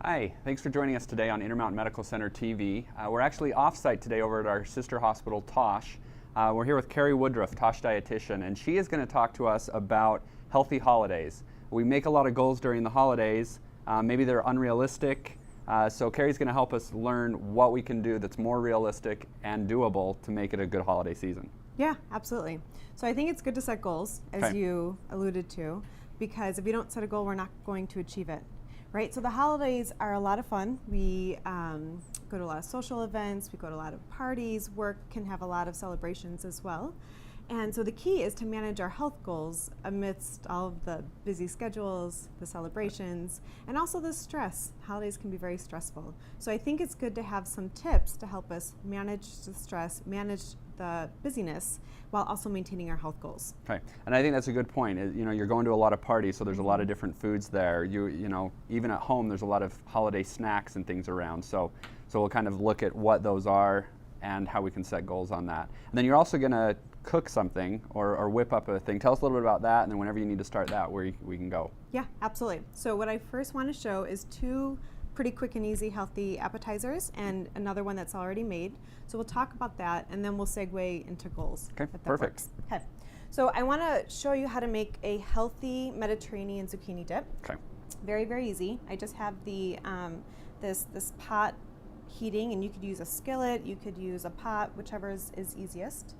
Hi, thanks for joining us today on Intermountain Medical Center TV. We're actually off-site today over at our sister hospital, Tosh. We're here with Kary Woodruff, Tosh dietitian, and she is going to talk to us about healthy holidays. We make a lot of goals during the holidays. Maybe they're unrealistic, so Kary's going to help us learn what we can do that's more realistic and doable to make it a good holiday season. Yeah, absolutely. So I think it's good to set goals, as you alluded to, because if you don't set a goal, we're not going to achieve it. Right, so the holidays are a lot of fun. We go to a lot of social events, we go to a lot of parties, work can have a lot of celebrations as well. And so the key is to manage our health goals amidst all of the busy schedules, the celebrations, and also the stress. Holidays can be very stressful. So I think it's good to have some tips to help us manage the stress, manage the busyness, while also maintaining our health goals. Okay, and I think that's a good point. You know, you're going to a lot of parties, so there's a lot of different foods there. You know, even at home, there's a lot of holiday snacks and things around. So we'll kind of look at what those are and how we can set goals on that. And then you're also going to cook something or whip up a thing. Tell us a little bit about that, and then whenever you need to start that, we can go. Yeah, absolutely. So what I first want to show is two pretty quick and easy healthy appetizers and another one that's already made. So we'll talk about that and then we'll segue into goals. Okay, perfect. Okay. So I want to show you how to make a healthy Mediterranean zucchini dip. Okay. Very, very easy. I just have the this pot heating, and you could use a skillet, you could use a pot, whichever is easiest.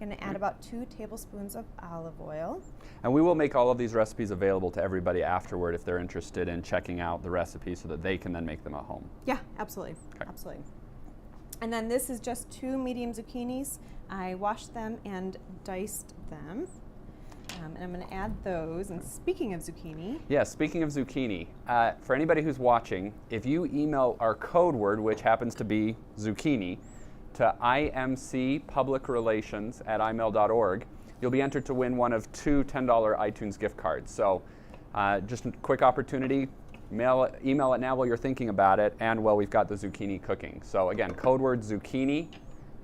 I'm going to add about 2 tablespoons of olive oil. And we will make all of these recipes available to everybody afterward if they're interested in checking out the recipe so that they can then make them at home. Yeah, absolutely. Okay. Absolutely. And then this is just 2 medium zucchinis. I washed them and diced them. And I'm going to add those. And speaking of zucchini. Yeah, speaking of zucchini, for anybody who's watching, if you email our code word, which happens to be zucchini, to imcpublicrelations@imel.org, you'll be entered to win one of 2 $10 iTunes gift cards. So just a quick opportunity, email it now while you're thinking about it, and while we've got the zucchini cooking. So again, code word zucchini,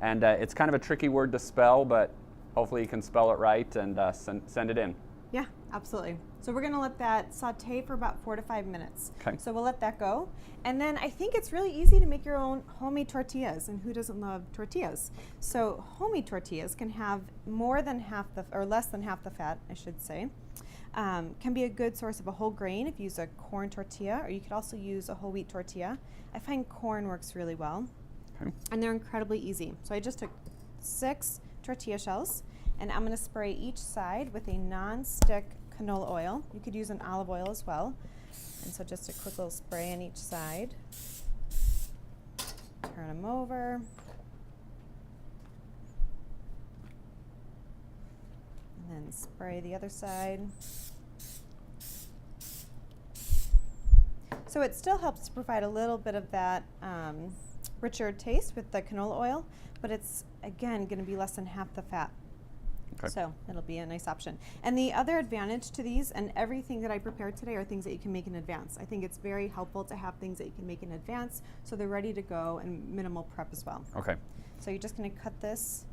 and it's kind of a tricky word to spell, but hopefully you can spell it right and send it in. Yeah, absolutely. So we're going to let that saute for about 4 to 5 minutes. Okay. So we'll let that go. And then I think it's really easy to make your own homemade tortillas. And who doesn't love tortillas? So homemade tortillas can have more than half or less than half the fat, I should say. Can be a good source of a whole grain if you use a corn tortilla, or you could also use a whole wheat tortilla. I find corn works really well. Okay. And they're incredibly easy. So I just took 6 tortilla shells, and I'm going to spray each side with a non-stick canola oil. You could use an olive oil as well. And so just a quick little spray on each side. Turn them over. And then spray the other side. So it still helps to provide a little bit of that richer taste with the canola oil, but it's, again, going to be less than half the fat. Okay. So it'll be a nice option. And the other advantage to these, and everything that I prepared today, are things that you can make in advance. I think it's very helpful to have things that you can make in advance so they're ready to go and minimal prep as well. Okay. So you're just going to cut this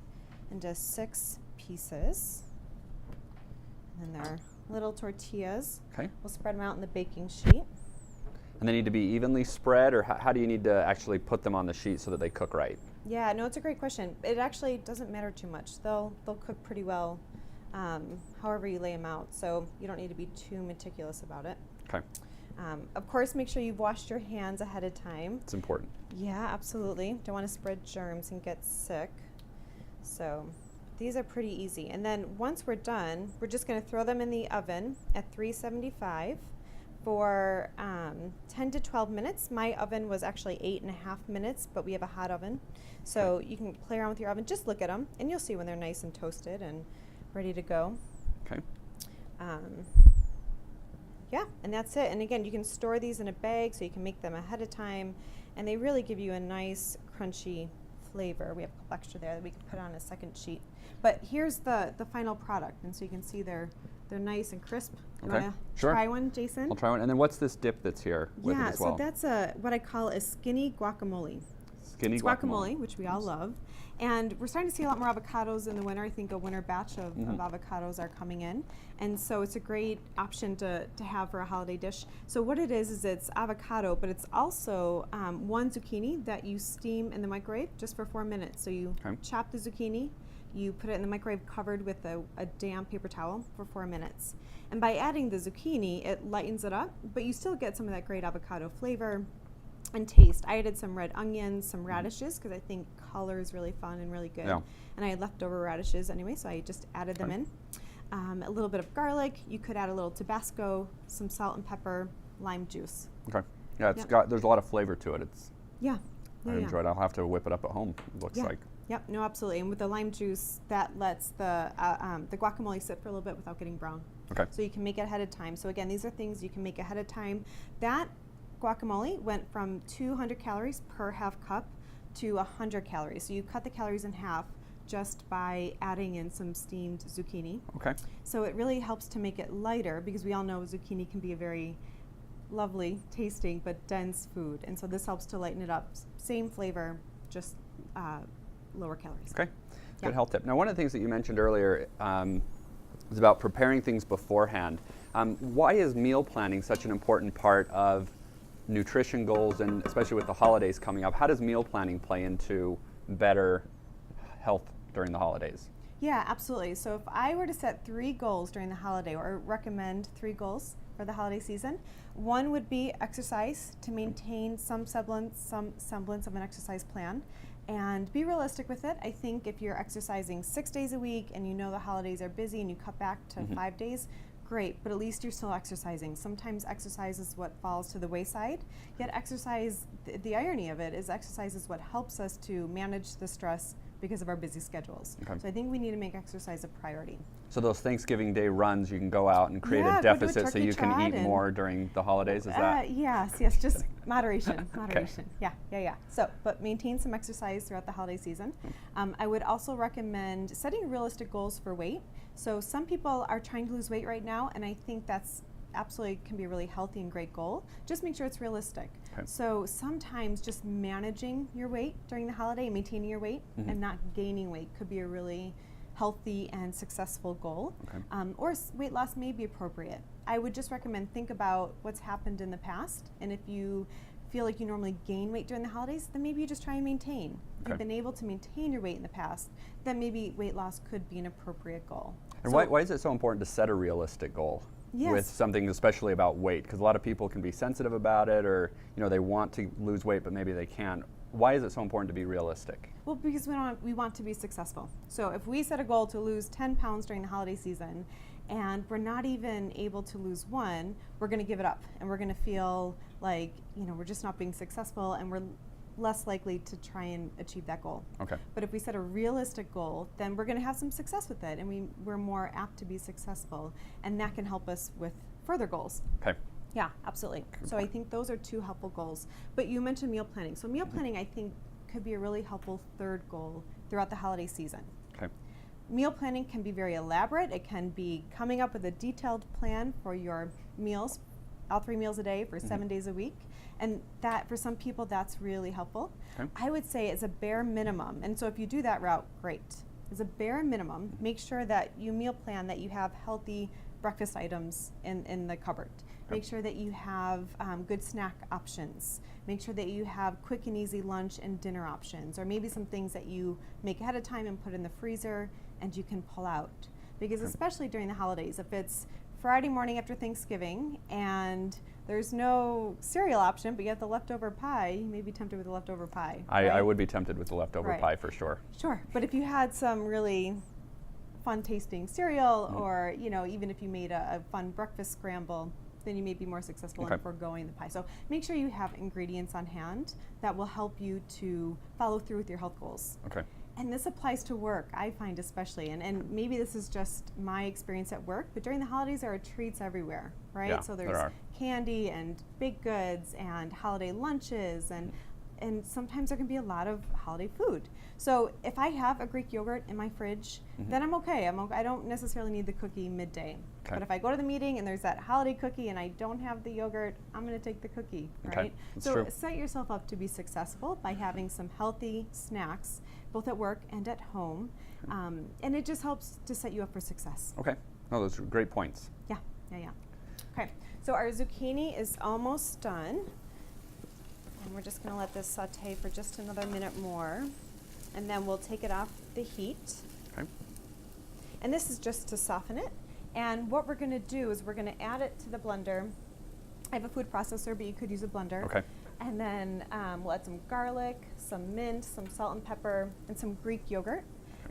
into 6 pieces. And then they're little tortillas. Okay. We'll spread them out in the baking sheet. And they need to be evenly spread, or how do you need to actually put them on the sheet so that they cook right? Yeah, no, it's a great question. It actually doesn't matter too much. They'll cook pretty well however you lay them out, so you don't need to be too meticulous about it. Okay. Of course, make sure you've washed your hands ahead of time. It's important. Yeah, absolutely. Don't want to spread germs and get sick. So these are pretty easy. And then once we're done, we're just going to throw them in the oven at 375 for 10 to 12 minutes. My oven was actually 8.5 minutes, but we have a hot oven. So you can play around with your oven. Just look at them, and you'll see when they're nice and toasted and ready to go. Okay. Yeah, and that's it. And again, you can store these in a bag so you can make them ahead of time, and they really give you a nice crunchy flavor. We have a couple extra there that we can put on a second sheet. But here's the final product, and so you can see they're nice and crisp. You okay, want to sure. try one, Jason? I'll try one. And then what's this dip that's here with it as well? So that's what I call a skinny guacamole. Skinny it's guacamole, which we all love. And we're starting to see a lot more avocados in the winter. I think a winter batch of avocados are coming in. And so it's a great option to have for a holiday dish. So what it is it's avocado, but it's also one zucchini that you steam in the microwave just for 4 minutes. So you chop the zucchini, you put it in the microwave covered with a damp paper towel for 4 minutes. And by adding the zucchini, it lightens it up, but you still get some of that great avocado flavor and taste. I added some red onions, some radishes, because I think color is really fun and really good. Yeah. And I had leftover radishes anyway, so I just added them in. A little bit of garlic. You could add a little Tabasco, some salt and pepper, lime juice. Okay. Yeah, it's got, there's a lot of flavor to it. I enjoy it. I'll have to whip it up at home, it looks like. Yep, no, absolutely. And with the lime juice, that lets the guacamole sit for a little bit without getting brown. Okay. So you can make it ahead of time. So again, these are things you can make ahead of time. That guacamole went from 200 calories per half cup to 100 calories. So you cut the calories in half just by adding in some steamed zucchini. Okay. So it really helps to make it lighter, because we all know zucchini can be a very lovely tasting but dense food. And so this helps to lighten it up. Same flavor, just lower calories. Okay. Good health tip. Now, one of the things that you mentioned earlier is about preparing things beforehand. Why is meal planning such an important part of nutrition goals, and especially with the holidays coming up? How does meal planning play into better health during the holidays? Yeah, absolutely. So if I were to set 3 goals during the holiday, or recommend 3 goals for the holiday season, one would be exercise, to maintain some semblance of an exercise plan, and be realistic with it. I think if you're exercising 6 days a week and you know the holidays are busy and you cut back to 5 days, great, but at least you're still exercising. Sometimes exercise is what falls to the wayside, yet exercise, the irony of it is exercise is what helps us to manage the stress because of our busy schedules. Okay. So I think we need to make exercise a priority. So those Thanksgiving Day runs, you can go out and create a deficit so you can eat more during the holidays, is that? Yes, just moderation, moderation. Okay. Yeah. So, but maintain some exercise throughout the holiday season. I would also recommend setting realistic goals for weight. So some people are trying to lose weight right now, and I think that's absolutely can be a really healthy and great goal. Just make sure it's realistic. Okay. So sometimes just managing your weight during the holiday, maintaining your weight and not gaining weight could be a really healthy and successful goal. Okay. Or weight loss may be appropriate. I would just recommend think about what's happened in the past, and if you feel like you normally gain weight during the holidays, then maybe you just try and maintain. If you've been able to maintain your weight in the past, then maybe weight loss could be an appropriate goal. And so why is it so important to set a realistic goal? Yes. With something especially about weight? Because a lot of people can be sensitive about it, or they want to lose weight but maybe they can't. Why is it so important to be realistic? Well, because we want to be successful. So if we set a goal to lose 10 pounds during the holiday season and we're not even able to lose 1, we're going to give it up, and we're going to feel like we're just not being successful, and we're less likely to try and achieve that goal. Okay. But if we set a realistic goal, then we're going to have some success with it, and we're more apt to be successful, and that can help us with further goals. Okay. Yeah, absolutely. So I think those are 2 helpful goals. But you mentioned meal planning. So meal planning, I think, could be a really helpful 3rd goal throughout the holiday season. Okay. Meal planning can be very elaborate. It can be coming up with a detailed plan for your meals, all 3 meals a day for 7 days a week. And that, for some people, that's really helpful. Okay. I would say as a bare minimum, and so if you do that route, great. As a bare minimum, make sure that you meal plan that you have healthy breakfast items in the cupboard. Make sure that you have good snack options. Make sure that you have quick and easy lunch and dinner options, or maybe some things that you make ahead of time and put in the freezer and you can pull out. Because especially during the holidays, if it's Friday morning after Thanksgiving and there's no cereal option, but you have the leftover pie, you may be tempted with the leftover pie. I would be tempted with the leftover pie for sure. Sure, but if you had some really fun tasting cereal, or even if you made a fun breakfast scramble, then you may be more successful in foregoing the pie. So make sure you have ingredients on hand that will help you to follow through with your health goals. Okay. And this applies to work, I find especially, and maybe this is just my experience at work, but during the holidays there are treats everywhere, right? Yeah, so there's candy and baked goods and holiday lunches and and sometimes there can be a lot of holiday food. So if I have a Greek yogurt in my fridge, then I'm okay. I don't necessarily need the cookie midday. Okay. But if I go to the meeting and there's that holiday cookie and I don't have the yogurt, I'm going to take the cookie, Okay. right? That's So true. set yourself up to be successful by having some healthy snacks, both at work and at home, and it just helps to set you up for success. Okay. Oh, those are great points. Yeah. Okay, so our zucchini is almost done. And we're just going to let this saute for just another minute more. And then we'll take it off the heat. Okay. And this is just to soften it. And what we're going to do is we're going to add it to the blender. I have a food processor, but you could use a blender. Okay. And then we'll add some garlic, some mint, some salt and pepper, and some Greek yogurt.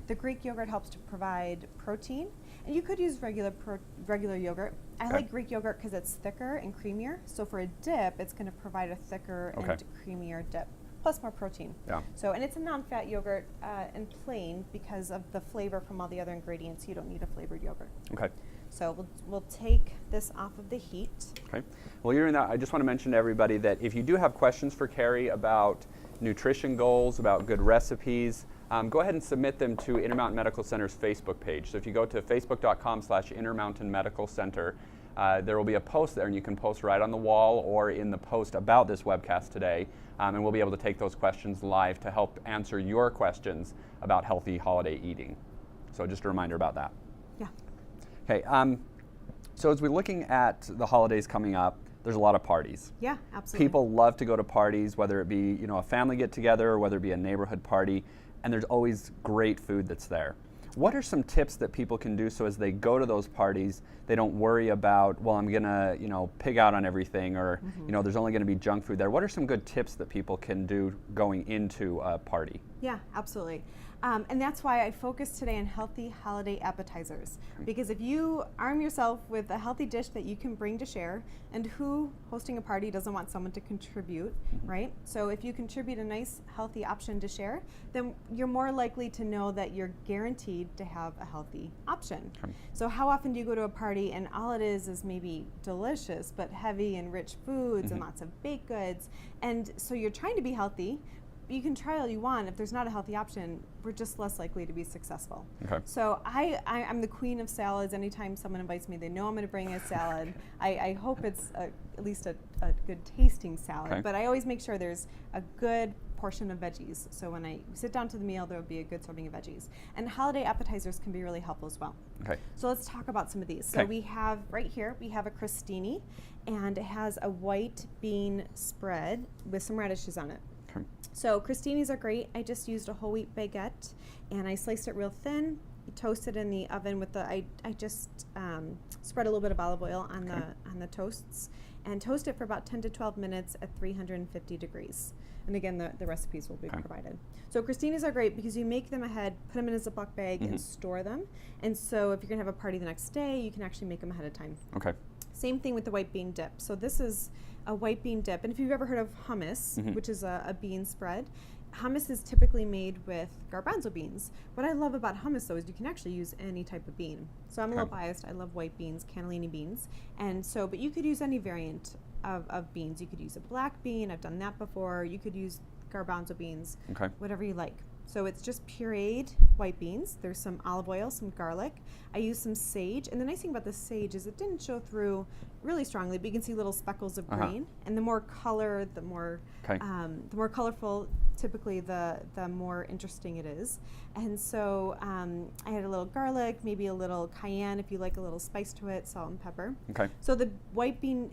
The Greek yogurt helps to provide protein. And you could use regular yogurt. I like Greek yogurt because it's thicker and creamier. So for a dip, it's going to provide a thicker and creamier dip, plus more protein. Yeah. So, and it's a non-fat yogurt and plain because of the flavor from all the other ingredients. You don't need a flavored yogurt. Okay. So we'll take this off of the heat. Okay. Well, you're in that. I just want to mention to everybody that if you do have questions for Kary about nutrition goals, about good recipes, go ahead and submit them to Intermountain Medical Center's Facebook page. So if you go to facebook.com/Intermountain Medical Center, there will be a post there, and you can post right on the wall or in the post about this webcast today, and we'll be able to take those questions live to help answer your questions about healthy holiday eating. So just a reminder about that. Yeah. Okay. So as we're looking at the holidays coming up, there's a lot of parties. Yeah, absolutely. People love to go to parties, whether it be a family get together or whether it be a neighborhood party, and there's always great food that's there. What are some tips that people can do so as they go to those parties, they don't worry about, well, I'm gonna pig out on everything, or there's only gonna be junk food there. What are some good tips that people can do going into a party? Yeah, absolutely. And that's why I focus today on healthy holiday appetizers. Because if you arm yourself with a healthy dish that you can bring to share, and who hosting a party doesn't want someone to contribute, right? So if you contribute a nice healthy option to share, then you're more likely to know that you're guaranteed to have a healthy option. So how often do you go to a party and all it is maybe delicious but heavy and rich foods and lots of baked goods, and so you're trying to be healthy. You can try all you want. If there's not a healthy option, we're just less likely to be successful. Okay. So I'm the queen of salads. Anytime someone invites me, they know I'm going to bring a salad. I hope it's at least a good tasting salad, but I always make sure there's a good portion of veggies. So when I sit down to the meal, there will be a good serving of veggies. And holiday appetizers can be really helpful as well. Okay. So let's talk about some of these. So we have right here, we have a crostini, and it has a white bean spread with some radishes on it. So crostinis are great. I just used a whole wheat baguette and I sliced it real thin. You toast it in the oven with I just spread a little bit of olive oil on the toasts and toast it for about 10 to 12 minutes at 350 degrees. And again, the recipes will be provided. So crostinis are great because you make them ahead, put them in a Ziploc bag and store them. And so if you're gonna have a party the next day, you can actually make them ahead of time. Okay. Same thing with the white bean dip. So this is a white bean dip. And if you've ever heard of hummus, which is a bean spread, hummus is typically made with garbanzo beans. What I love about hummus, though, is you can actually use any type of bean. So I'm a little biased. I love white beans, cannellini beans. And so, but you could use any variant of beans. You could use a black bean. I've done that before. You could use garbanzo beans, whatever you like. So it's just pureed white beans. There's some olive oil, some garlic. I used some sage. And the nice thing about the sage is it didn't show through really strongly, but you can see little speckles of green. And the more color, the more colorful, typically the more interesting it is. And so I had a little garlic, maybe a little cayenne if you like a little spice to it, salt and pepper. Okay. So the white bean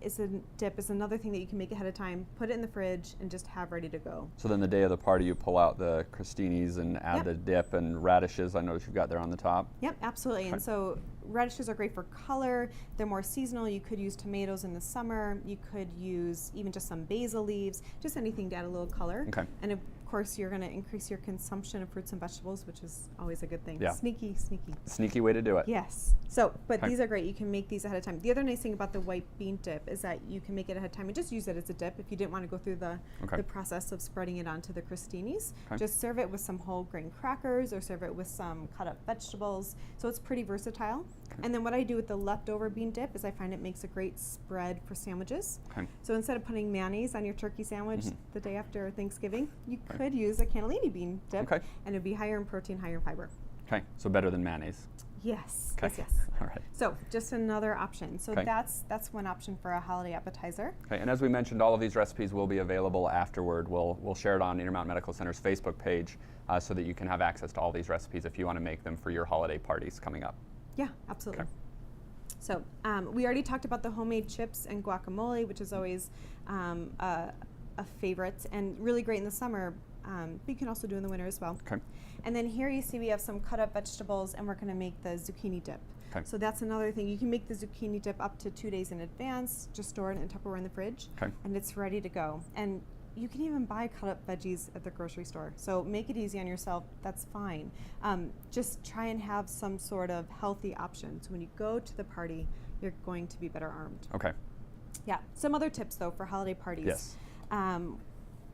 dip is another thing that you can make ahead of time, put it in the fridge, and just have ready to go. So then the day of the party, you pull out the crostinis and add the dip and radishes. I noticed you've got there on the top. Yep, absolutely. And so radishes are great for color. They're more seasonal. You could use tomatoes in the summer. You could use even just some basil leaves, just anything to add a little color. Okay. And of course, you're going to increase your consumption of fruits and vegetables, which is always a good thing. Yeah. Sneaky, sneaky. Sneaky way to do it. Yes. So, but these are great. You can make these ahead of time. The other nice thing about the white bean dip is that you can make it ahead of time and just use it as a dip if you didn't want to go through the process of spreading it onto the crostinis. Just serve it with some whole grain crackers or serve it with some cut up vegetables. So it's pretty versatile. And then what I do with the leftover bean dip is I find it makes a great spread for sandwiches. Okay. So instead of putting mayonnaise on your turkey sandwich the day after Thanksgiving, you Okay. could use a cannellini bean dip, Okay. and it'd be higher in protein, higher in fiber. Okay, so better than mayonnaise. Yes, Okay. yes, yes. All right. So just another option. So Okay. that's one option for a holiday appetizer. Okay, and as we mentioned, all of these recipes will be available afterward. We'll share it on Intermountain Medical Center's Facebook page so that you can have access to all these recipes if you want to make them for your holiday parties coming up. Yeah, absolutely. Okay. So we already talked about the homemade chips and guacamole, which is always a favorite and really great in the summer, but you can also do in the winter as well. Okay. And then here you see we have some cut up vegetables, and we're going to make the zucchini dip. Okay. So that's another thing. You can make the zucchini dip up to 2 days in advance, just store it in Tupperware in the fridge, Okay. and it's ready to go. And you can even buy cut up veggies at the grocery store. So make it easy on yourself, that's fine. Just try and have some sort of healthy option. So when you go to the party, you're going to be better armed. Okay. Yeah, some other tips though for holiday parties. Yes.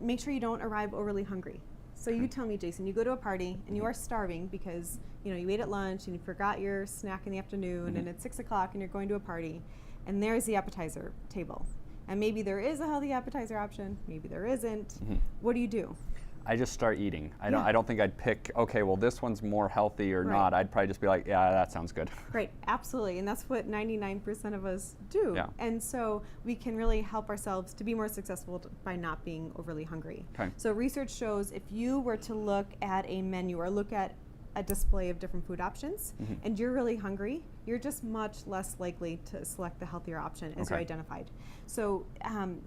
Make sure you don't arrive overly hungry. So you tell me, Jason, you go to a party and you are starving because you ate at lunch and you forgot your snack in the afternoon and it's 6 o'clock and you're going to a party, and there's the appetizer table. And maybe there is a healthy appetizer option, maybe there isn't. What do you do? I just start eating. I Yeah. don't think I'd pick, okay, well this one's more healthy or Right. not. I'd probably just be like, yeah, that sounds good. Right, absolutely, and that's what 99% of us do. Yeah. And so we can really help ourselves to be more successful by not being overly hungry. Okay. So research shows if you were to look at a menu or look at a display of different food options and you're really hungry, you're just much less likely to select the healthier option as you Okay. identified. So,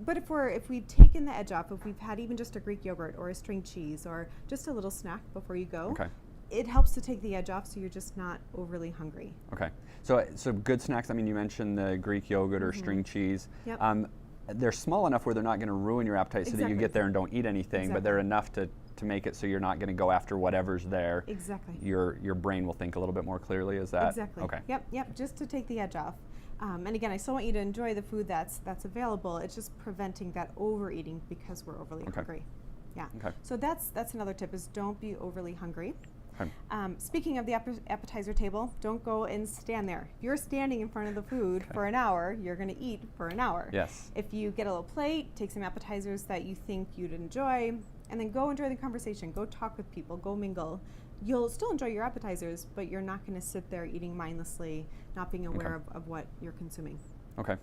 but if we've taken the edge off, if we've had even just a Greek yogurt or a string cheese or just a little snack before you go, Okay. it helps to take the edge off so you're just not overly hungry. Okay. So good snacks, I mean, you mentioned the Greek yogurt or string cheese. Yep. They're small enough where they're not going to ruin your appetite so that you Exactly. get there and don't eat anything, but they're enough to make it so you're not going to go after whatever's there. Exactly. Your brain will think a little bit more clearly. Is that? Exactly. Okay. Yep, just to take the edge off. And again, I still want you to enjoy the food that's available. It's just preventing that overeating because we're overly hungry. Yeah. Okay. So that's another tip is don't be overly hungry. Okay. Speaking of the appetizer table, don't go and stand there. If you're standing in front of the food for an hour, you're going to eat for an hour. Yes. If you get a little plate, take some appetizers that you think you'd enjoy, and then go enjoy the conversation. Go talk with people. Go mingle. You'll still enjoy your appetizers, but you're not going to sit there eating mindlessly, not being aware of what you're consuming. Okay.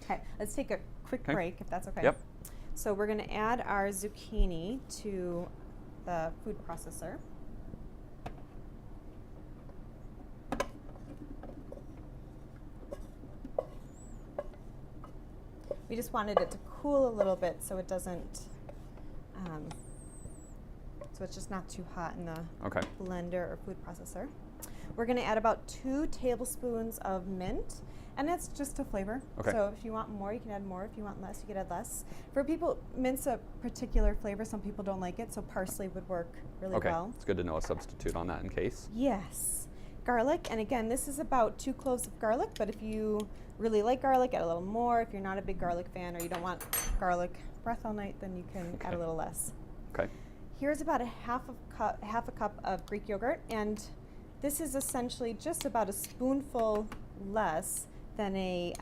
Okay, let's take a quick break, if that's okay. Yep. So we're going to add our zucchini to the food processor. We just wanted it to cool a little bit so it doesn't, so it's just not too hot in the Okay. blender or food processor. We're going to add about 2 tablespoons of mint, and that's just to flavor. Okay. So if you want more, you can add more. If you want less, you can add less. For people, mint's a particular flavor. Some people don't like it, so parsley would work really Okay. well. It's good to know a substitute on that in case. Yes. Garlic, and again, this is about 2 cloves of garlic, but if you really like garlic, add a little more. If you're not a big garlic fan or you don't want garlic breath all night, then you can add a little less. Okay. Here's about half a cup of Greek yogurt, and this is essentially just about a spoonful less than a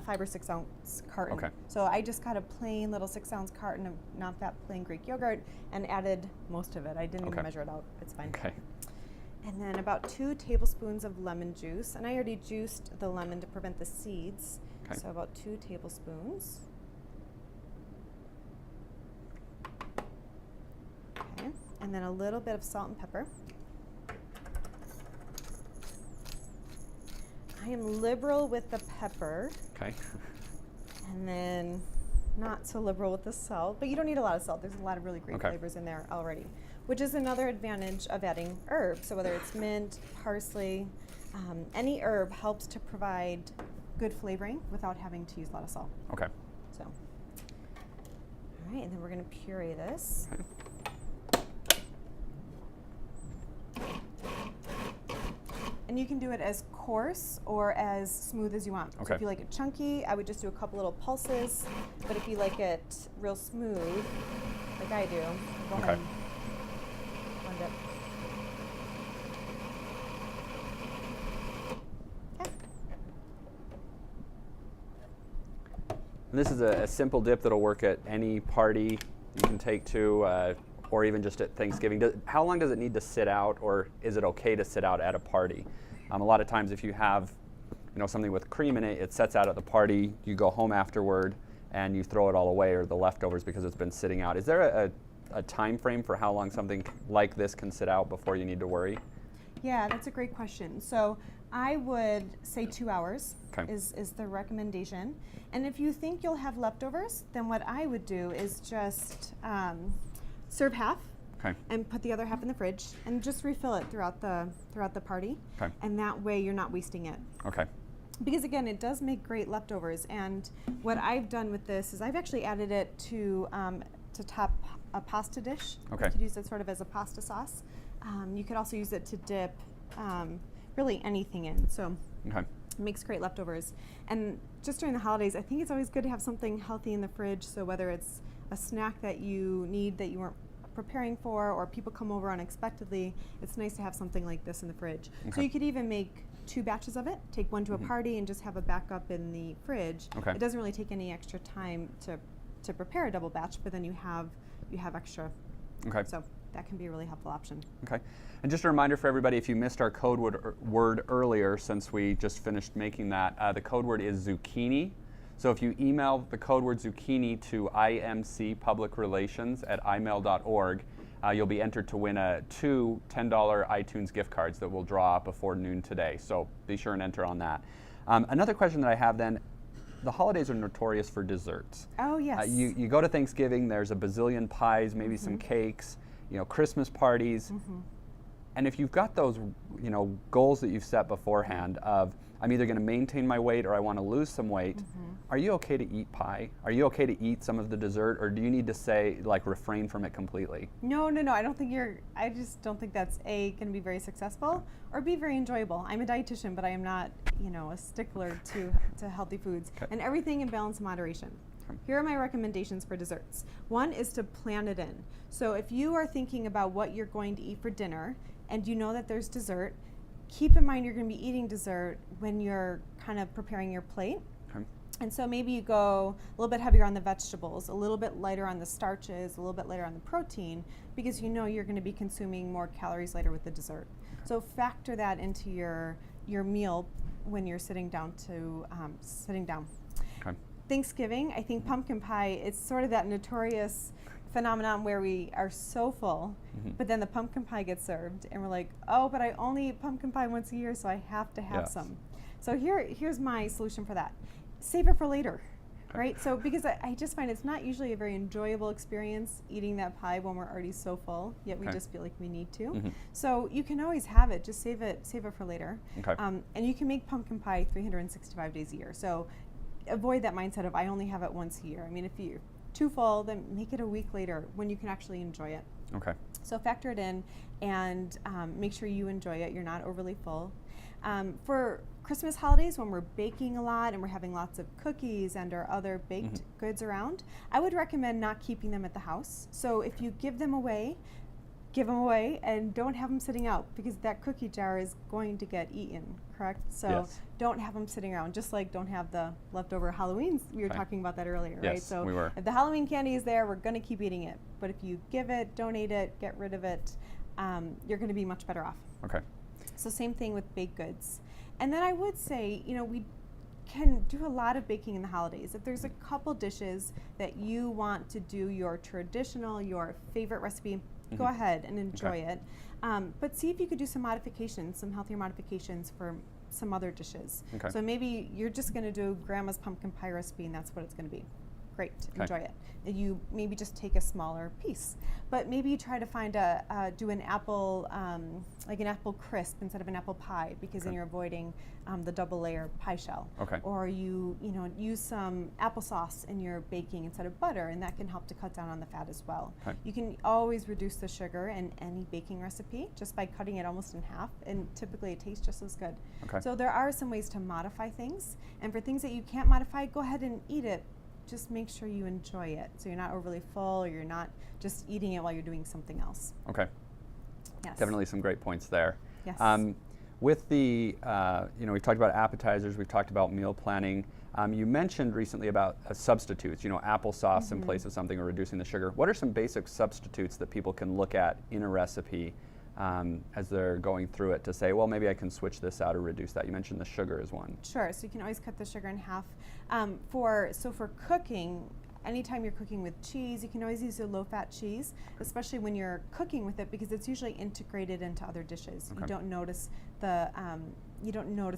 5 or 6 ounce carton. Okay. So I just got a plain little 6 ounce carton of not that plain Greek yogurt and added most of it. I didn't even measure it out. It's fine. Okay. And then about 2 tablespoons of lemon juice, and I already juiced the lemon to prevent the seeds. Okay. So about 2 tablespoons. Okay, and then a little bit of salt and pepper. I am liberal with the pepper, Okay. and then not so liberal with the salt, but you don't need a lot of salt. There's a lot of really great flavors in there already, which is another advantage of adding herbs. So whether it's mint, parsley, any herb helps to provide good flavoring without having to use a lot of salt. Okay. So, all right, and then we're going to puree this. Okay. And you can do it as coarse or as smooth as you want. So Okay. if you like it chunky, I would just do a couple little pulses. But if you like it real smooth, like I do, go ahead and blend it. Okay. And this is a simple dip that'll work at any party you can take to, or even just at Thanksgiving. How long does it need to sit out, or is it okay to sit out at a party? A lot of times if you have something with cream in it, it sets out at the party, you go home afterward, and you throw it all away, or the leftovers, because it's been sitting out. Is there a time frame for how long something like this can sit out before you need to worry? Yeah, that's a great question. So I would say 2 hours Okay. is the recommendation. And if you think you'll have leftovers, then what I would do is just serve half Okay. and put the other half in the fridge and just refill it throughout the party. Okay. And that way you're not wasting it. Okay. Because again, it does make great leftovers. And what I've done with this is I've actually added it to top a pasta dish. Okay. You could use it sort of as a pasta sauce. You could also use it to dip really anything in. So Okay. it makes great leftovers. And just during the holidays, I think it's always good to have something healthy in the fridge. So whether it's a snack that you need that you weren't preparing for, or people come over unexpectedly, it's nice to have something like this in the fridge. Okay. So you could even make 2 batches of it, take one to a party and just have a backup in the fridge. Okay. It doesn't really take any extra time to prepare a double batch, but then you have extra. Okay. So that can be a really helpful option. Okay. And just a reminder for everybody, if you missed our code word earlier, since we just finished making that, the code word is zucchini. So if you email the code word zucchini to imcpublicrelations@imail.org, you'll be entered to win 2 $10 iTunes gift cards that we'll draw before noon today. So be sure and enter on that. Another question that I have then, the holidays are notorious for desserts. Oh, yes. You go to Thanksgiving, there's a bazillion pies, maybe some cakes, Christmas parties. And if you've got those, goals that you've set beforehand of, I'm either going to maintain my weight or I want to lose some weight, are you okay to eat pie? Are you okay to eat some of the dessert, or do you need to say, refrain from it completely? No, I don't think I just don't think that's going to be very successful or be very enjoyable. I'm a dietitian, but I am not, a stickler to healthy foods. Okay. And everything in balance and moderation. Okay. Here are my recommendations for desserts. One is to plan it in. So if you are thinking about what you're going to eat for dinner and you know that there's dessert, keep in mind you're going to be eating dessert when you're kind of preparing your plate. Okay. And so maybe you go a little bit heavier on the vegetables, a little bit lighter on the starches, a little bit lighter on the protein, because you're going to be consuming more calories later with the dessert. Okay. So factor that into your meal when you're sitting down. Okay. Thanksgiving, I think pumpkin pie, it's sort of that notorious phenomenon where we are so full, but then the pumpkin pie gets served and we're like, oh, but I only eat pumpkin pie once a year, so I have to have some. So here's my solution for that. Save it for later, right? So because I just find it's not usually a very enjoyable experience eating that pie when we're already so full, yet we just feel like we need to. So you can always have it, just save it for later. Okay. And you can make pumpkin pie 365 days a year. So avoid that mindset of I only have it once a year. I mean, if you're too full, then make it a week later when you can actually enjoy it. Okay. So factor it in and make sure you enjoy it. You're not overly full. For Christmas holidays, when we're baking a lot and we're having lots of cookies and or other baked goods around, I would recommend not keeping them at the house. So if you give them away and don't have them sitting out, because that cookie jar is going to get eaten, correct? So don't have them sitting around, just like don't have the leftover Halloweens. We were talking about that earlier, right? Yes, So we were. if the Halloween candy is there, we're going to keep eating it. But if you give it, donate it, get rid of it, you're going to be much better off. Okay. So same thing with baked goods. And then I would say, we can do a lot of baking in the holidays. If there's a couple dishes that you want to do your favorite recipe, go ahead and enjoy it. But see if you could do some modifications, some healthier modifications for some other dishes. Okay. So maybe you're just going to do grandma's pumpkin pie recipe and that's what it's going to be. Great, enjoy it. You maybe just take a smaller piece, but maybe you try to find do an apple, like an apple crisp instead of an apple pie, because then you're avoiding the double layer pie shell. Okay. Or you use some applesauce in your baking instead of butter, and that can help to cut down on the fat as well. Okay. You can always reduce the sugar in any baking recipe just by cutting it almost in half, and typically it tastes just as good. Okay. So there are some ways to modify things, and for things that you can't modify, go ahead and eat it. Just make sure you enjoy it, so you're not overly full, or you're not just eating it while you're doing something else. Okay. Yes. Definitely some great points there. Yes. With the, we've talked about appetizers, we've talked about meal planning. You mentioned recently about substitutes, applesauce in place of something or reducing the sugar. What are some basic substitutes that people can look at in a recipe as they're going through it to say, well, maybe I can switch this out or reduce that? You mentioned the sugar as one. Sure, so you can always cut the sugar in half. For cooking, anytime you're cooking with cheese, you can always use a low-fat cheese, especially when you're cooking with it, because it's usually integrated into other dishes. Okay. You don't notice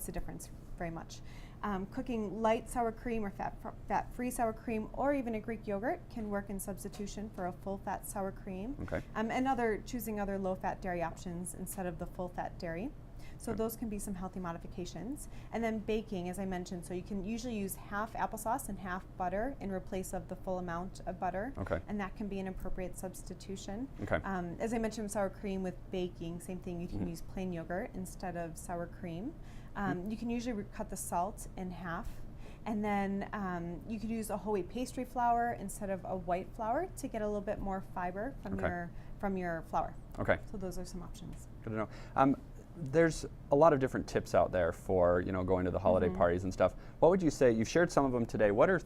the difference very much. Cooking light sour cream or fat-free sour cream, or even a Greek yogurt, can work in substitution for a full-fat sour cream. Okay. And choosing other low-fat dairy options instead of the full-fat dairy. So those can be some healthy modifications. And then baking, as I mentioned, so you can usually use half applesauce and half butter in replace of the full amount of butter. Okay. And that can be an appropriate substitution. Okay. As I mentioned with sour cream, with baking, same thing, you can use plain yogurt instead of sour cream. You can usually cut the salt in half. And then you could use a whole wheat pastry flour instead of a white flour to get a little bit more fiber from your flour. Okay. So those are some options. Good to know. There's a lot of different tips out there for going to the holiday parties and stuff. What would you say? You've shared some of them today. What are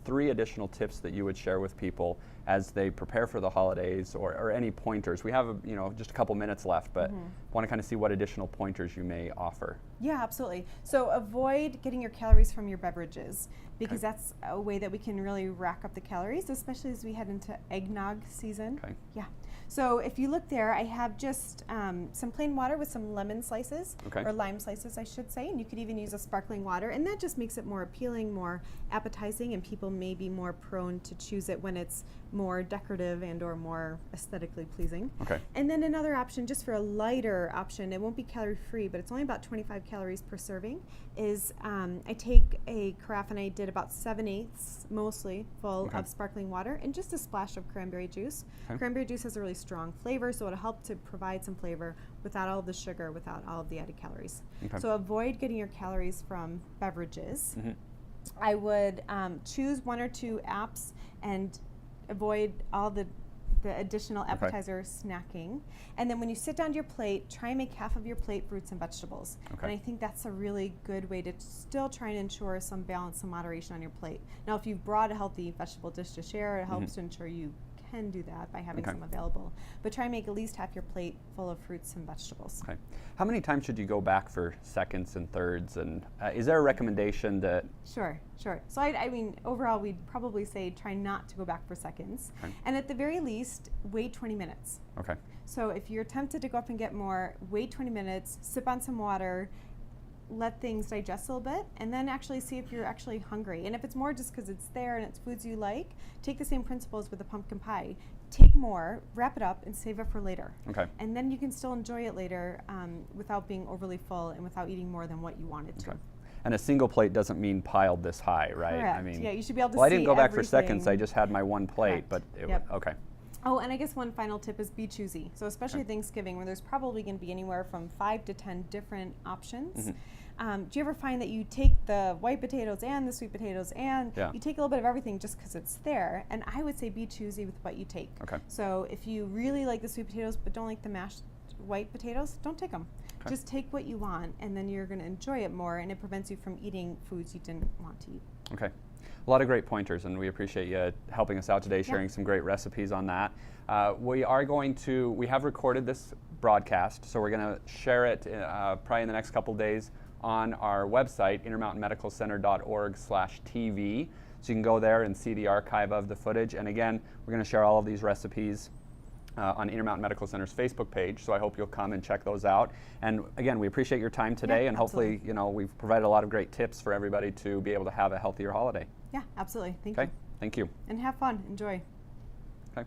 3 additional tips that you would share with people as they prepare for the holidays, or any pointers? We have just a couple minutes left, but want to kind of see what additional pointers you may offer. Yeah, absolutely. So avoid getting your calories from your beverages, because that's a way that we can really rack up the calories, especially as we head into eggnog season. Okay. Yeah. So if you look there, I have just some plain water with some lemon slices, or lime slices, I should say, and you could even use a sparkling water, and that just makes it more appealing, more appetizing, and people may be more prone to choose it when it's more decorative and or more aesthetically pleasing. Okay. And then another option, just for a lighter option, it won't be calorie free, but it's only about 25 calories per serving, is I take a carafe and I did about 7/8 mostly full of sparkling water and just a splash of cranberry juice. Cranberry juice has a really strong flavor, so it'll help to provide some flavor without all the sugar, without all of the added calories. So avoid getting your calories from beverages. I would choose 1 or 2 apps and avoid all the additional appetizer snacking. And then when you sit down to your plate, try and make half of your plate fruits and vegetables. And I think that's a really good way to still try and ensure some balance, some moderation on your plate. Now, if you've brought a healthy vegetable dish to share, it helps to ensure you can do that by having some available. But try and make at least half your plate full of fruits and vegetables. Okay. How many times should you go back for seconds and thirds? And is there a recommendation that... Sure. So I mean, overall, we'd probably say try not to go back for seconds. And at the very least, wait 20 minutes. Okay. So if you're tempted to go up and get more, wait 20 minutes, sip on some water, let things digest a little bit, and then actually see if you're actually hungry. And if it's more just because it's there and it's foods you like, take the same principles with the pumpkin pie. Take more, wrap it up, and save it for later. Okay. And then you can still enjoy it later without being overly full and without eating more than what you wanted to. And a single plate doesn't mean piled this high, right? Correct. I mean, yeah, you should be able to see I didn't go back everything. for seconds. I just had my one plate, but it was, okay. Oh, and I guess one final tip is be choosy. So especially Thanksgiving, where there's probably going to be anywhere from 5 to 10 different options. Do you ever find that you take the white potatoes and the sweet potatoes and you take a little bit of everything just because it's there? And I would say be choosy with what you take. So if you really like the sweet potatoes but don't like the mashed white potatoes, don't take them. Just take what you want, and then you're going to enjoy it more, and it prevents you from eating foods you didn't want to eat. Okay. A lot of great pointers, and we appreciate you helping us out today, sharing some great recipes on that. We have recorded this broadcast, so we're going to share it probably in the next couple days on our website, intermountainmedicalcenter.org/TV. So you can go there and see the archive of the footage. And again, we're going to share all of these recipes on Intermountain Medical Center's Facebook page, so I hope you'll come and check those out. And again, we appreciate your time today, and hopefully, we've provided a lot of great tips for everybody to be able to have a healthier holiday. Yeah, absolutely. Thank you. Thank you. And have fun. Enjoy. Okay.